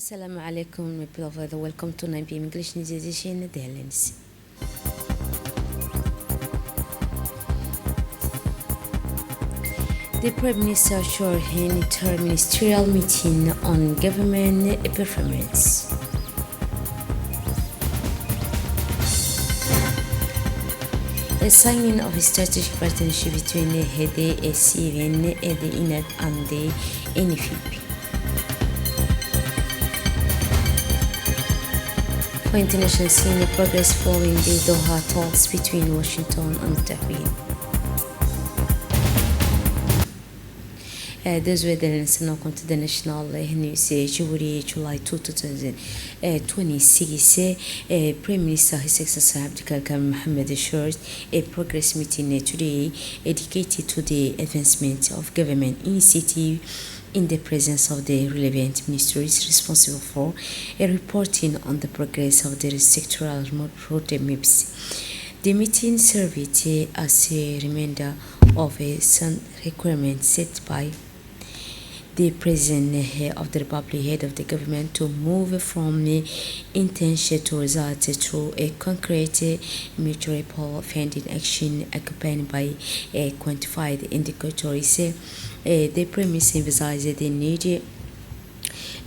Assalamu alaikum, my beloved. Welcome to 9 p.m. English News Edition The Headlines. The Prime Minister assured in inter-ministerial meeting on government performance. A signing of a strategic partnership between the SCVN, the INET and the NFP. For international scene, progress following the Doha talks between Washington and Tehran. Those were the headlines. Now come to the national news. July 2, 2026. Prime Minister His Excellency Abdul Karim Mohammed assured a progress meeting today dedicated to the advancement of government initiative in the presence of the relevant ministries responsible for reporting on the progress of the sectoral roadmaps. The meeting served as a reminder of some requirements set by the President of the Republic, head of the government, to move from intention to result through a concrete measurable funding action accompanied by quantified indicators. The premise emphasized the need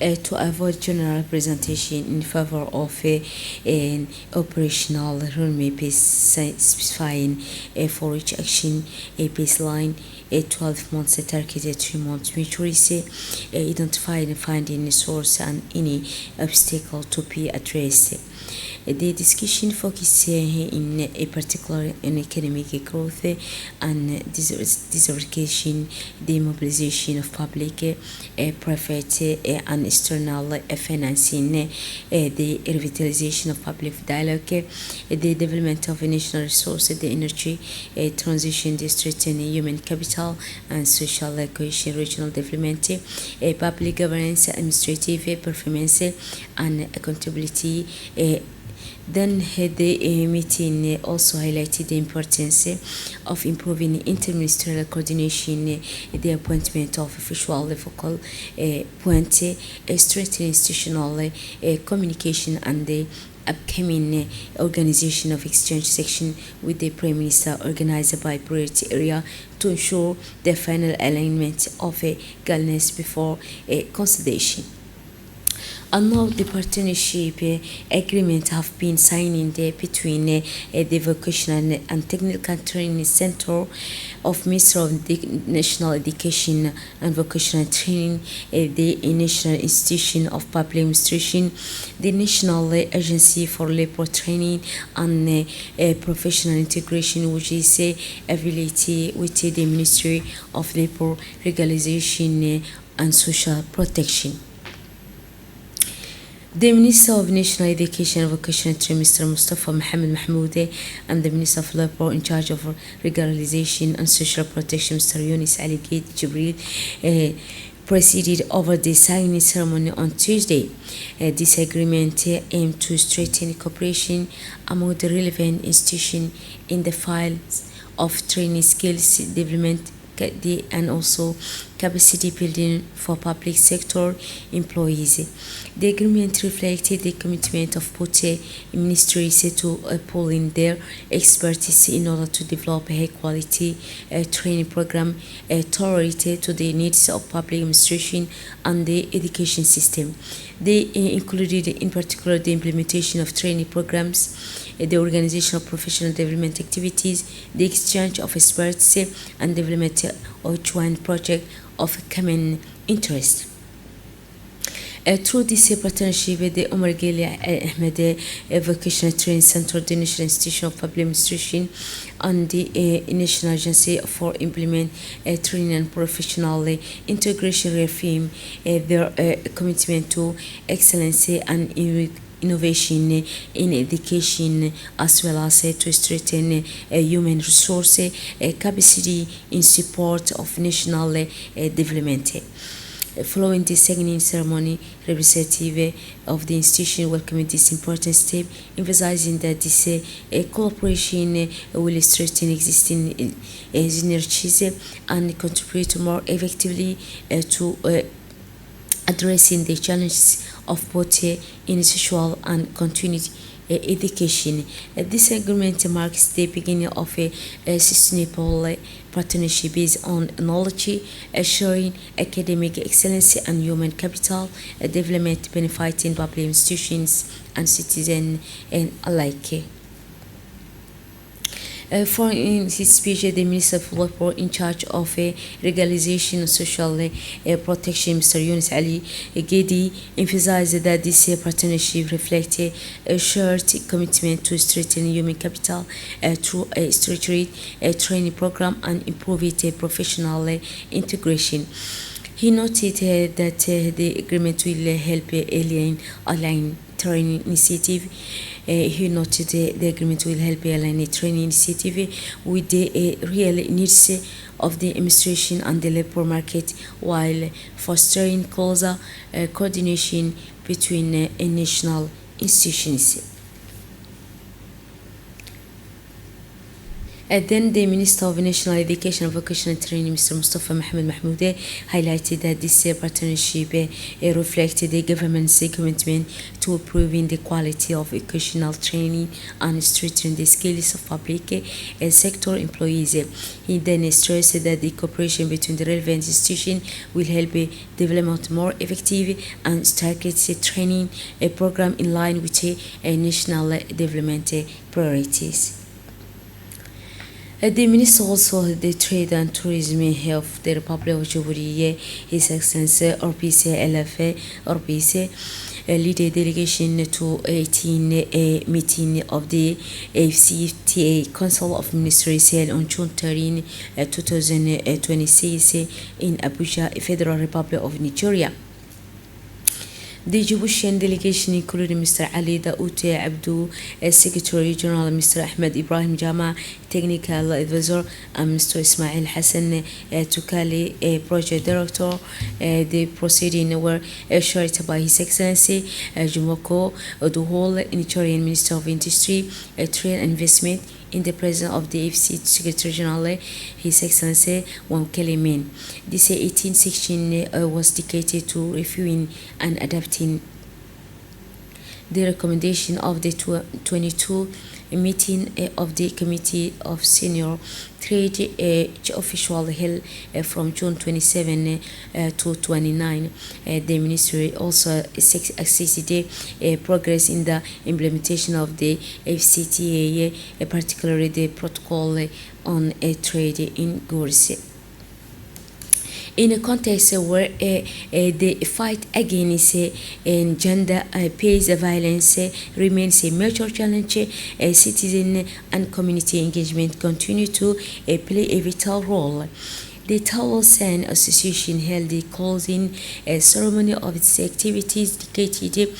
to avoid general presentation in favor of an operational roadmap specifying for each action a baseline, a 12-month targeted 3-month maturity, identifying finding source and any obstacle to be addressed. The discussion focused in a particular on economic growth and diversification, the mobilization of public, private and external financing, the revitalization of public dialogue, the development of national resources, the energy transition, the strengthening human capital and social cohesion, regional development, public governance, administrative performance and accountability. Then the meeting also highlighted the importance of improving interministerial coordination, the appointment of official focal point, strengthening institutional communication, and the upcoming organization of exchange section with the Prime Minister organized by priority area to ensure the final alignment of guidelines before consolidation. And now the partnership agreement have been signed between the Vocational and Technical Training Center of Ministry of National Education and Vocational Training, the National Institution of Public Administration, the National Agency for Labor Training and Professional Integration, which is affiliated with the Ministry of Labor, Regularization and Social Protection. The Minister of National Education and Vocational Training, Mr. Mustafa Mohamed Mahmoud, and the Minister of Labor in charge of Regularization and Social Protection, Mr. Yunus Ali Gate Jibril, presided over the signing ceremony on Tuesday. This agreement aimed to strengthen cooperation among the relevant institutions in the fields of training, skills development, and also capacity building for public sector employees. The agreement reflected the commitment of both ministries to pooling their expertise in order to develop a high-quality training program tailored to the needs of public administration and the education system. They included, in particular, the implementation of training programs, the organization of professional development activities, the exchange of experts, and development of joint project of common interest. Through this partnership, the Omar Ghali Ahmed Vocational Training Center, the National Institution of Public Administration, and the National Agency for Implement Training and Professional Integration reaffirm their commitment to excellence and innovation in education, as well as to strengthen human resource capacity in support of national development. Following the signing ceremony, representative of the institution welcomed this important step, emphasizing that this cooperation will strengthen existing synergies and contribute more effectively to addressing the challenges of both initial and continued education. This agreement marks the beginning of a sustainable partnership based on knowledge, assuring academic excellence and human capital development benefiting public institutions and citizens alike. For in his speech, the Minister of Labor in charge of legalization of social protection, Mr. Yunus Ali Gedi, emphasized that this partnership reflects a shared commitment to strengthen human capital through a structured training program and improved professional integration. He noted that the agreement will help align training initiative. He noted the agreement will help align a training initiative with the real needs of the administration and the labor market while fostering closer coordination between national institutions. And then the Minister of National Education and Vocational Training, Mr. Mustafa Mohamed Mahmoud, highlighted that this partnership reflected the government's commitment to improving the quality of vocational training and strengthening the skills of public sector employees. He then stressed that the cooperation between the relevant institutions will help develop more effective and targeted training program in line with national development priorities. The Minister also the Trade and Tourism of the Republic of Djibouti, His Excellency RPC LF RPC, lead a delegation to 18 meeting of the AFCFTA Council of Ministers held on June 13, 2026 in Abuja, Federal Republic of Nigeria. The Djiboutian delegation included Mr. Ali Daoud Abdou, Secretary General, Mr. Ahmed Ibrahim Jama, Technical Advisor, and Mr. Ismail Hassan Tukali, Project Director. The proceedings were chaired by His Excellency Jumoko Oduhol, Nigerian Minister of Industry, Trade and Investment, in the presence of the FC Secretary General, His Excellency Wamkele Min. This 18th section was dedicated to reviewing and adapting the recommendation of the 22 meeting of the Committee of Senior Trade official held from June 27 to 29. The Ministry also assessed the progress in the implementation of the FCTA, particularly the protocol on trade in goods. In a context where the fight against gender-based violence remains a major challenge, citizen and community engagement continue to play a vital role. The Tawal San Association held the closing ceremony of its activities dedicated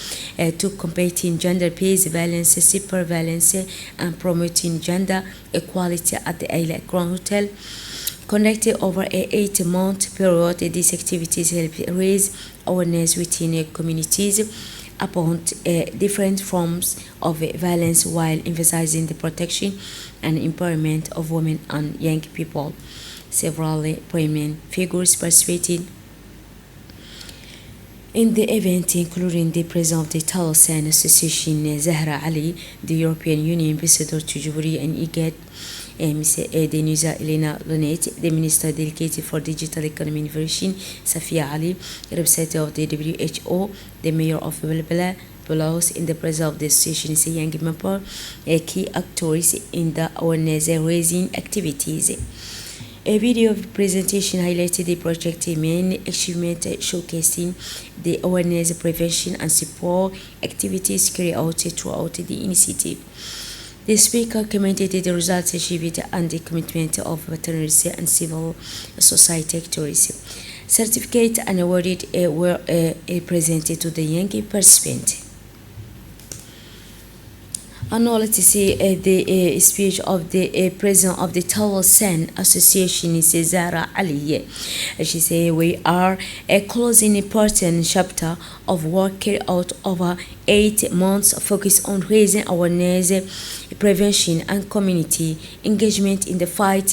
to combating gender-based violence, cyber violence, and promoting gender equality at the Ayla Grand Hotel. Conducted over an 8-month period, these activities help raise awareness within communities about different forms of violence while emphasizing the protection and empowerment of women and young people. Several prominent figures participated in the event, including the President of the Talosan Association, Zahra Ali, the European Union Ambassador to Djibouti and IGAD, Ms. Denisa Elena Lonet, the Minister dedicated for Digital Economy Innovation, Safia Ali, representative of the WHO, the Mayor of Belbela, Belarus, in the presence of the association is a young member, key actors in the awareness-raising activities. A video presentation highlighted the project's main achievement, showcasing the awareness, prevention, and support activities carried out throughout the initiative. The speaker commended the results achieved and the commitment of veterans and civil society actors. Certificates and awards were presented to the young participants. And now let's see the speech of the president of the Tawal San Association, Zahra Ali. She said, "We are closing an important chapter of work carried out over 8 months focused on raising awareness, prevention, and community engagement in the fight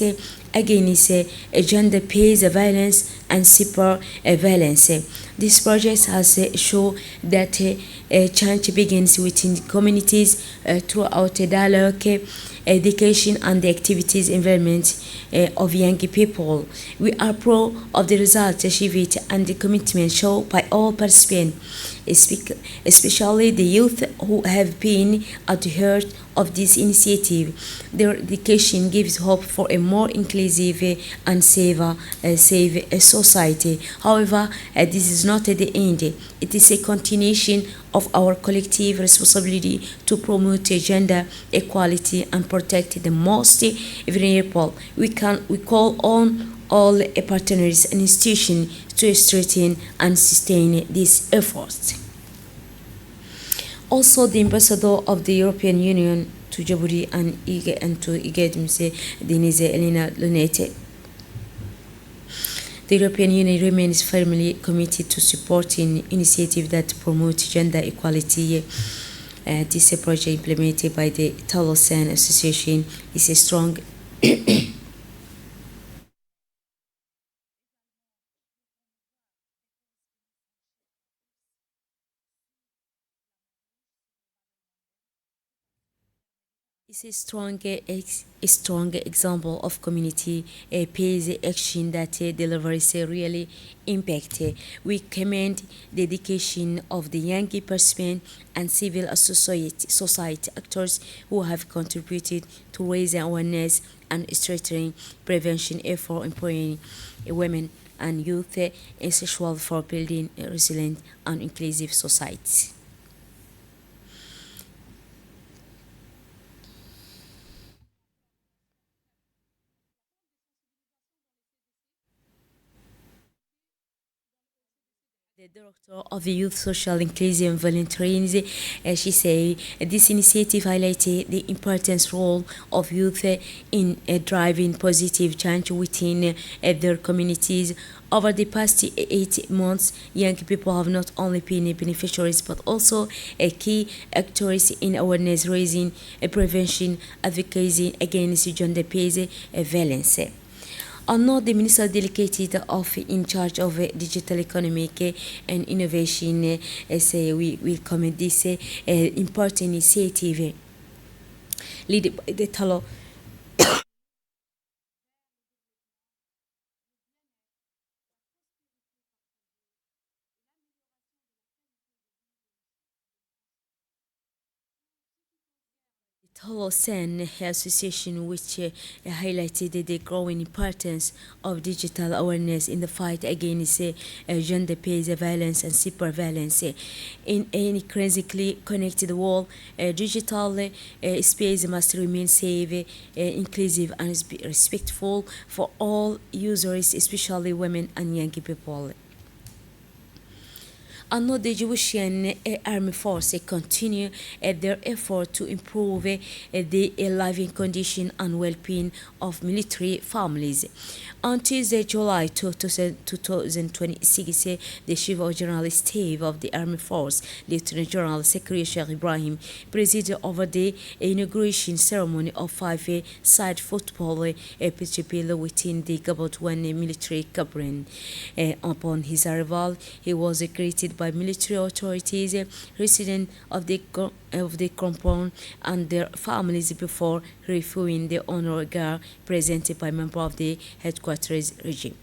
against gender-based violence and cyber violence. This project has shown that change begins within communities throughout dialogue, education, and the activities environment of young people. We are proud of the results achieved and the commitment shown by all participants, especially the youth who have been at the heart of this initiative. Their dedication gives hope for a more inclusive and safe society. However, this is not the end. It is a continuation of our collective responsibility to promote gender equality and protect the most vulnerable. We call on all partners and institutions to strengthen and sustain these efforts. Also, the ambassador of the European Union to Djibouti and to IGAD, Mr. Denise Elena Lunete. The European Union remains firmly committed to supporting initiatives that promote gender equality. This project implemented by the Talosan Association is a strong It's a strong example of community based action that delivers a really impact. We commend the dedication of the young participants and civil society actors who have contributed to raising awareness and strengthening prevention efforts empowering women and youth essential for building a resilient and inclusive society. The director of the Youth Social Inclusion Volunteers, she said this initiative highlighted the important role of youth in driving positive change within their communities. Over the past 8 months, young people have not only been beneficiaries but also key actors in awareness raising, prevention, advocacy against gender-based violence. Although the minister dedicated of in charge of digital economic and innovation say we will comment this important initiative led by the Talo Holosen Association, which highlighted the growing importance of digital awareness in the fight against gender-based violence and cyber violence. In an increasingly connected world, digital space must remain safe, inclusive, and respectful for all users, especially women and young people. And the Jewish Army Force continue their effort to improve the living condition and well-being of military families. Until July 2026, the Chief of General Staff of the Army Force, Lieutenant General Secretary Sheikh Ibrahim, presided over the inauguration ceremony of five side football pitch within the Gabot 1 military cabin. Upon his arrival, he was greeted by military authorities, residents of the compound, and their families before reviewing the honor guard presented by members of the headquarters regime.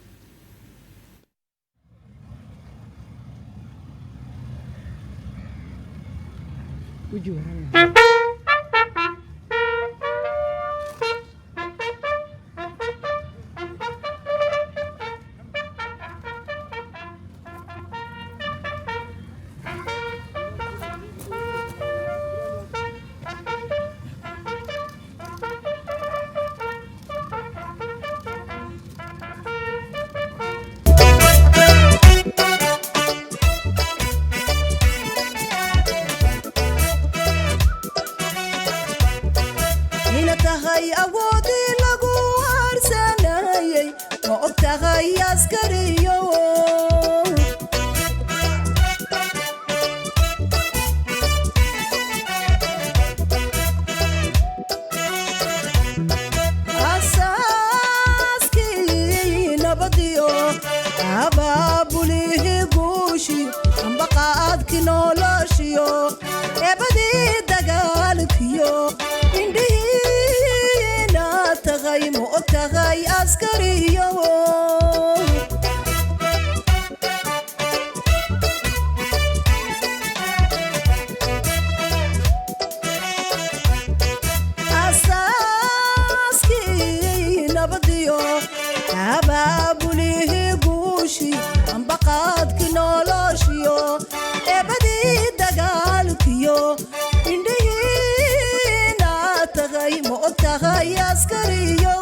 tahay awoodii lagu harsanayay ma og tahay askariyo nabadiyo abaabulihi guushi ambaqaadki noloshiyo ebadii dagaalkiyo indhihiina tagay ma og tahay askariyo abaabulihi guushi ambaqaadki noloshiyo ebadii dagaalkiyo indhihiina tagay ma og tahay askariyo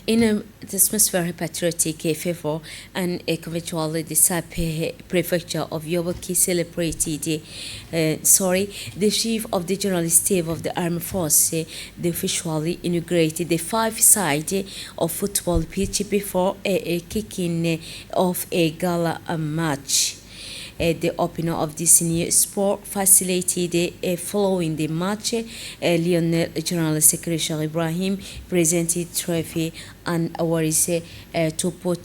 In a atmosphere patriotic fervor and eventually the prefecture of Yoboki celebrated the chief of the general staff of the armed force they officially inaugurated the five-side of football pitch before a kicking of a gala match. The opener of this new sport facility following the match, Lionel General Secretary Ibrahim presented trophy and awards to put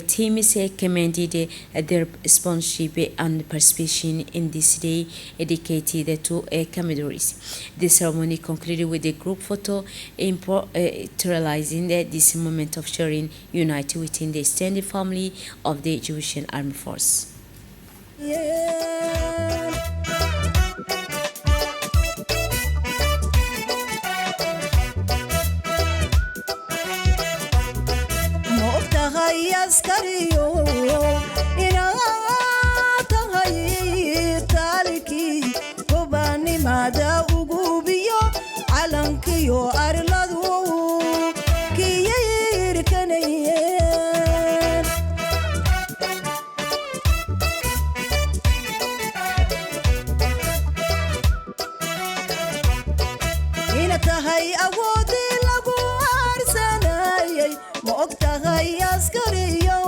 teams commended their sponsorship and participation in this day dedicated to Commodores. The ceremony concluded with a group photo immortalizing this moment of sharing unity within the extended family of the Egyptian Armed Force. moogtahay askariyo inaad tahay taalikii gobaanimada ugubiyo calankiyo arladu kiyirkanayeen tahay awoodii lagu aarsanayay ma og tahay askariyo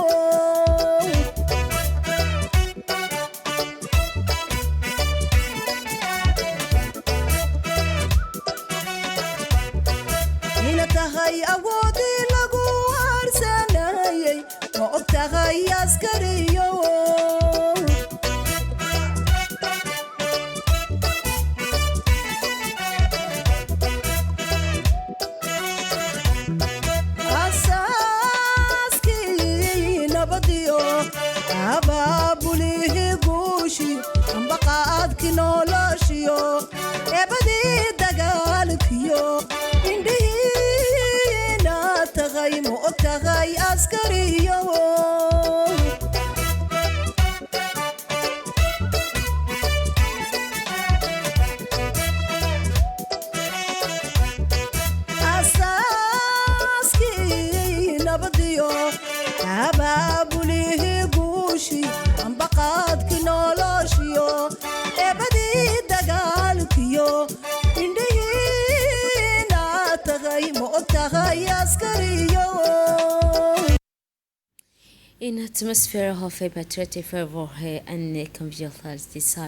ina tahay awoodii lagu aarsanayay ma og tahay askariyo abaabulihi guushi ambaqaadki noloshiyo ebadii dagaalkiyo indhihiina tagay ma og tahay askariyo asaaskii nabadiyo abaabulihi ambaqaadki noloshiyo ebadii dagaalkiyo indhihiina tagay ma og tahay askariyo In atmosphere of a patriotic fervor and convivial this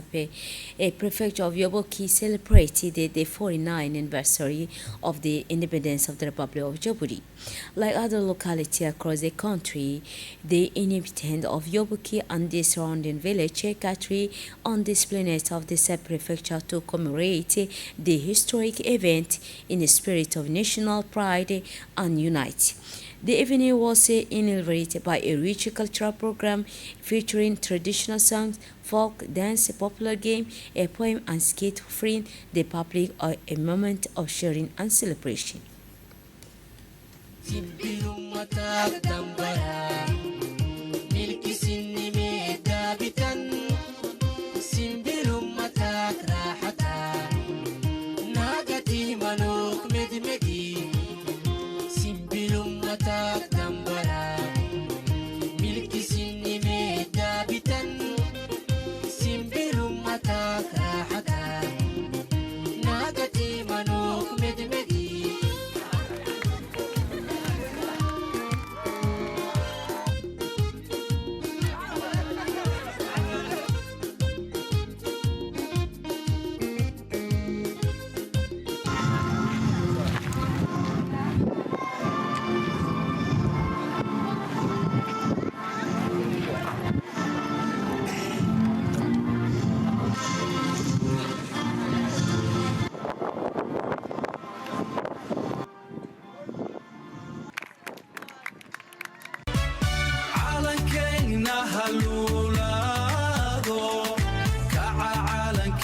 a prefecture of Yoboki celebrated the 49th anniversary of the independence of the Republic of Djibouti. Like other localities across the country, the inhabitants of Yoboki and the surrounding village gathered on the esplanade of the sub-prefecture to commemorate the historic event in the spirit of national pride and unity. The evening was inaugurated by a rich cultural program featuring traditional songs, folk dance, a popular game, a poem, and skit offering the public a moment of sharing and celebration.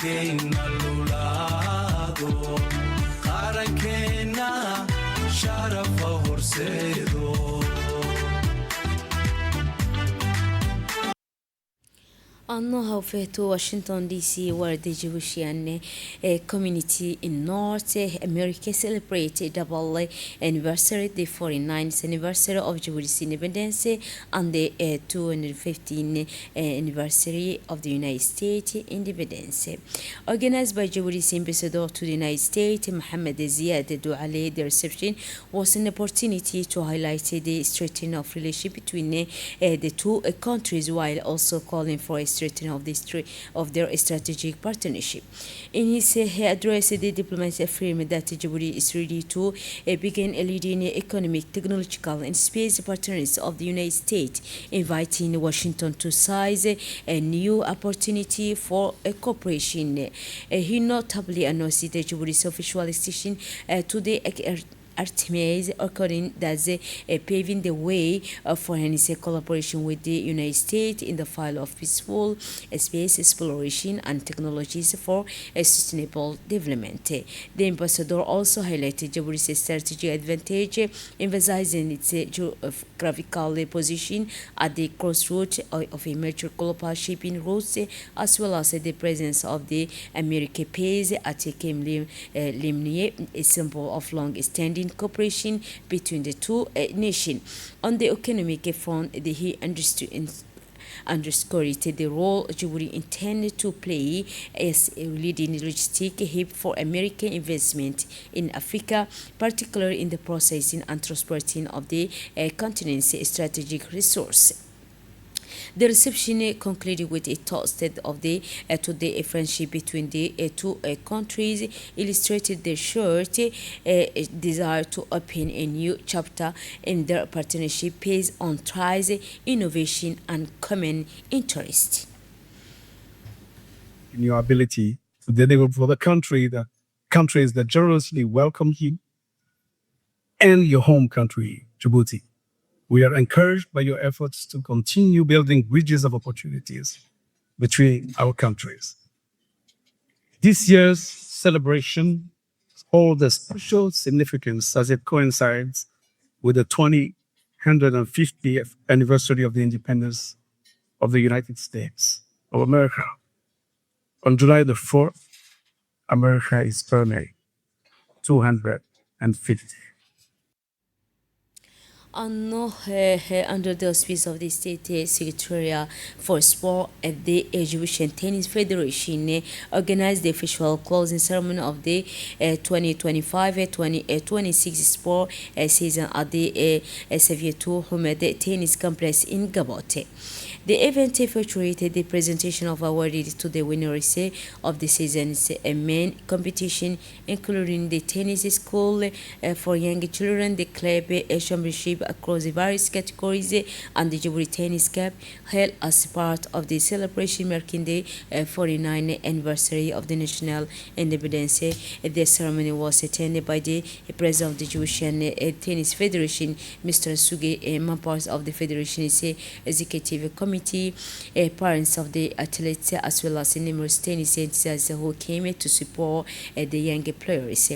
calankeena lulaado qarankeena sharafa horseedo Anno to Washington DC, where the Jewish community in North America celebrated double anniversary, the 49th anniversary of Jewish independence and the 215th anniversary of the United States independence. Organized by Jewish ambassador to the United States, Mohammed Ziad Douale, the reception was an opportunity to highlight the strengthening of relationship between the two countries, while also calling for a strengthening of their strategic partnership. In his address, the diplomat affirmed that Djibouti is ready to begin a leading economic, technological, and space partners of the United States, inviting Washington to seize a new opportunity for cooperation. He notably announced the Djibouti's official accession to the Artemis according that paving the way for NSA collaboration with the United States in the field of peaceful space exploration and technologies for sustainable development. The ambassador also highlighted Djibouti's strategic advantage, emphasizing its geographical position at the crossroads of a major global shipping routes, as well as the presence of the American base at Kem Limnier, a symbol of long-standing cooperation between the two nations. On the economic front, he underscored the role Djibouti intended to play as a leading logistic hub for American investment in Africa, particularly in the processing and transporting of the continent's strategic resources. The reception concluded with a toast of the today friendship between the two countries, illustrated their shared desire to open a new chapter in their partnership based on trust, innovation, and common interest. In your ability to deliver for the countries that generously welcome you and your home country, Djibouti. We are encouraged by your efforts to continue building bridges of opportunities between our countries. This year's celebration holds a special significance as it coincides with the 250th anniversary of the independence of the United States of America. On July the 4th, America is turning 250. Under the auspices of the State Secretariat for Sport at the Egyptian Tennis Federation, organized the official closing ceremony of the 2025-2026 sport season at the Savietou Hamed Tennis Complex in Gabon. The event featured the presentation of awards to the winners of the season's main competition, including the tennis school for young children, the club championship across the various categories, and the Djibouti Tennis Cup, held as part of the celebration marking the 49th anniversary of the national independence. The ceremony was attended by the president of the Egyptian Tennis Federation, Mr. Suge, members of the federation's executive committee, parents of the athletes, as well as numerous tennis enthusiasts who came to support the young players.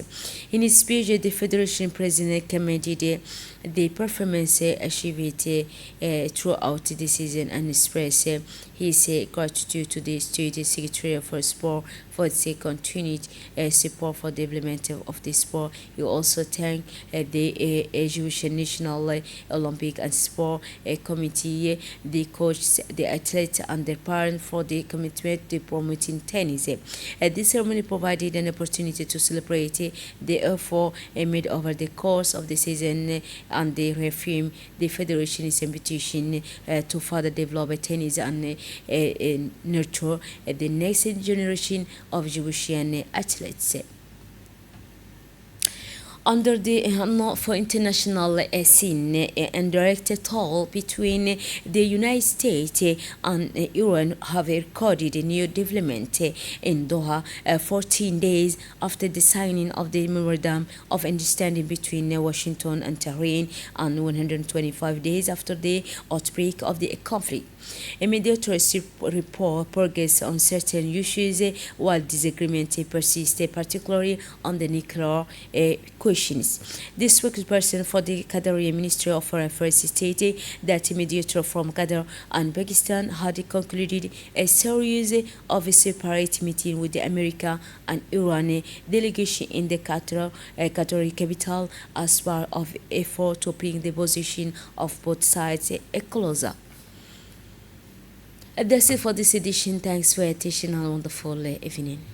In his speech, the federation president commended the performance achieved throughout the season and expressed his gratitude to the State Secretary for Sport for its continued support for the development of the sport. He also thanked the Egyptian National Olympic and Sport Committee, the coaches, the athletes, and their parents for the commitment to promoting tennis. This ceremony provided an opportunity to celebrate the effort made over the course of the season and they reaffirm the federation's invitation to further develop tennis and nurture the next generation of Djiboutian athletes. under the not for international scene and direct toll between the United States and Iran have recorded a new development in Doha 14 days after the signing of the memorandum of understanding between Washington and Tehran and 125 days after the outbreak of the conflict. A mediators report progress on certain issues while disagreement persists, particularly on the nuclear questions. The spokesperson for the Qatari Ministry of Foreign Affairs stated that a mediator from Qatar and Pakistan had concluded a series of separate meetings with the American and Iran delegation in the Qatari capital as part of effort to bring the position of both sides closer. That's it for this edition. Thanks for your attention and a wonderful evening.